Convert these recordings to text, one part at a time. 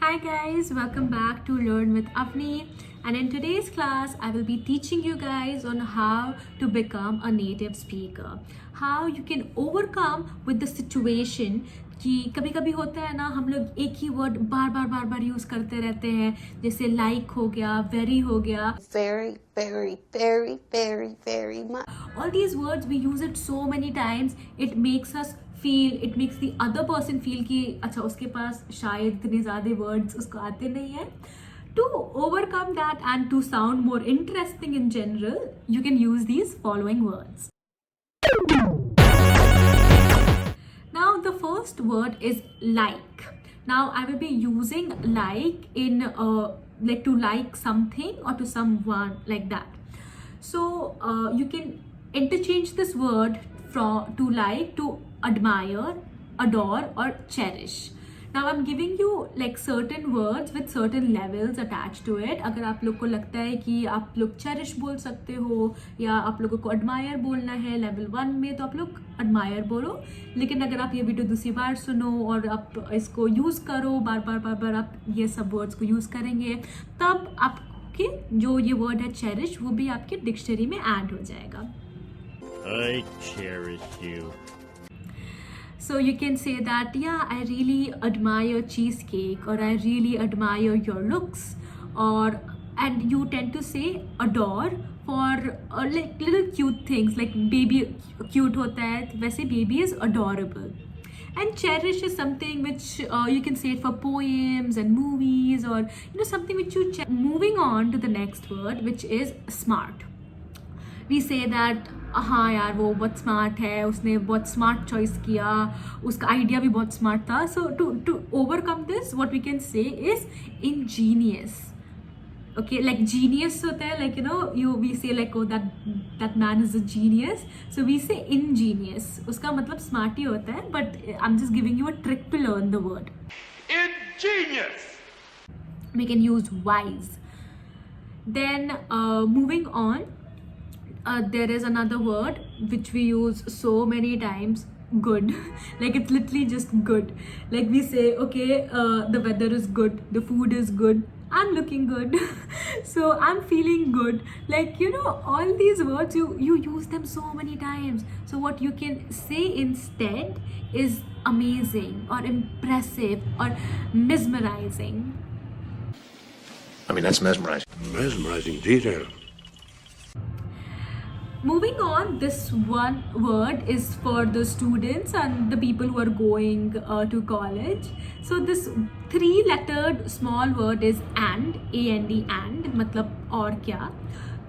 Hi guys, welcome back to Learn with Avni, and in today's class I will be teaching you guys on how to become a native speaker. How you can overcome with the situation कि कभी कभी होता है ना, हम लोग एक ही word बार बार use करते रहते हैं, जैसे like हो गया, very हो गया, very much. All these words we use it so many times, it makes the other person feel कि अच्छा उसके पास शायद इतने ज़्यादा words उसको आते नहीं है. To overcome that and to sound more interesting in general, you can use these following words. Now the first word is like. Now I will be using like in like to like something or to someone, like that. So you can interchange this word from to like to admire, adore or cherish. Now I'm giving you like certain words with certain levels attached to it. अगर आप लोग को लगता है कि आप लोग cherish बोल सकते हो या आप लोगों को admire बोलना है level 1 में, तो आप लोग admire बोलो. लेकिन अगर आप ये वीडियो दूसरी बार सुनो और आप इसको यूज़ करो, बार बार आप ये सब वर्ड्स को यूज़ करेंगे, तब आपके जो ये वर्ड है cherish वो भी आपके डिक्शनरी में ऐड हो जाएगा. I cherish you. So you can say that, yeah, I really admire your cheesecake, or I really admire your looks, and you tend to say adore for like little cute things, like baby cute hota hai, वैसे baby is adorable. And cherish is something which you can say it for poems and movies, or something which you Moving on to the next word, which is smart. We say that हाँ यार वो बहुत smart है, उसने बहुत smart choice किया, उसका idea भी बहुत स्मार्ट था. So to overcome this what we can say is ingenious. Okay, like genius होता है, like we say like oh that man is a genius, so we say ingenious. उसका मतलब smart ही होता है, but I'm just giving you a trick to learn the word. Ingenious. We can use wise. Then moving on, there is another word which we use so many times, good. Like it's literally just good. Like we say, okay, the weather is good, the food is good, I'm looking good, so I'm feeling good. Like all these words you use them so many times. So what you can say instead is amazing or impressive or mesmerizing. I mean, that's mesmerizing. Mesmerizing detail. Moving on, this one word is for the students and the people who are going to college. So this 3-lettered small word is and, A-N-D, and मतलब और क्या.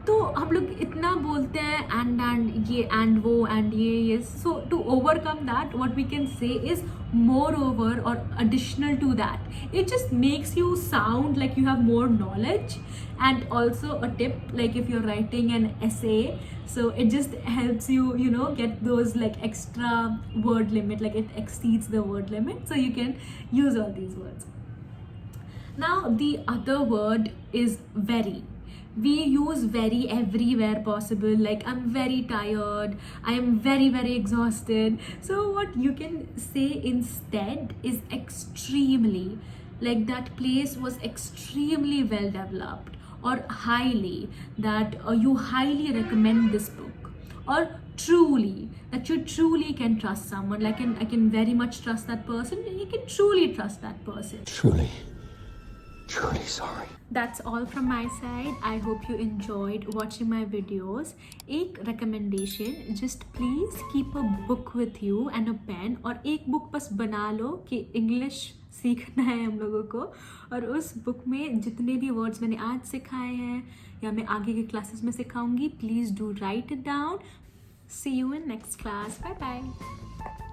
तो हम लोग इतना बोलते हैं and ये and वो and ये. So to overcome that, what we can say is moreover or additional to that. It just makes you sound like you have more knowledge. And also a tip, like if you're writing an essay, so it just helps you get those like extra word limit, like it exceeds the word limit, so you can use all these words. Now the other word is very. We use very everywhere possible, like I'm very tired, I am very exhausted. So what you can say instead is extremely, like that place was extremely well developed, or highly, that you highly recommend this book, or truly, that you truly can trust someone. Like I can very much trust that person, and you can truly trust that person. Truly sorry. That's all from my side. I hope you enjoyed watching my videos. एक recommendation, just please keep a book with you and a pen, और एक book बस बना लो कि English सीखना है हम लोगों को, और उस बुक में जितने भी वर्ड्स मैंने आज सिखाए हैं या मैं आगे के क्लासेस में सिखाऊंगी, please do write it down. See you in next class. Bye bye.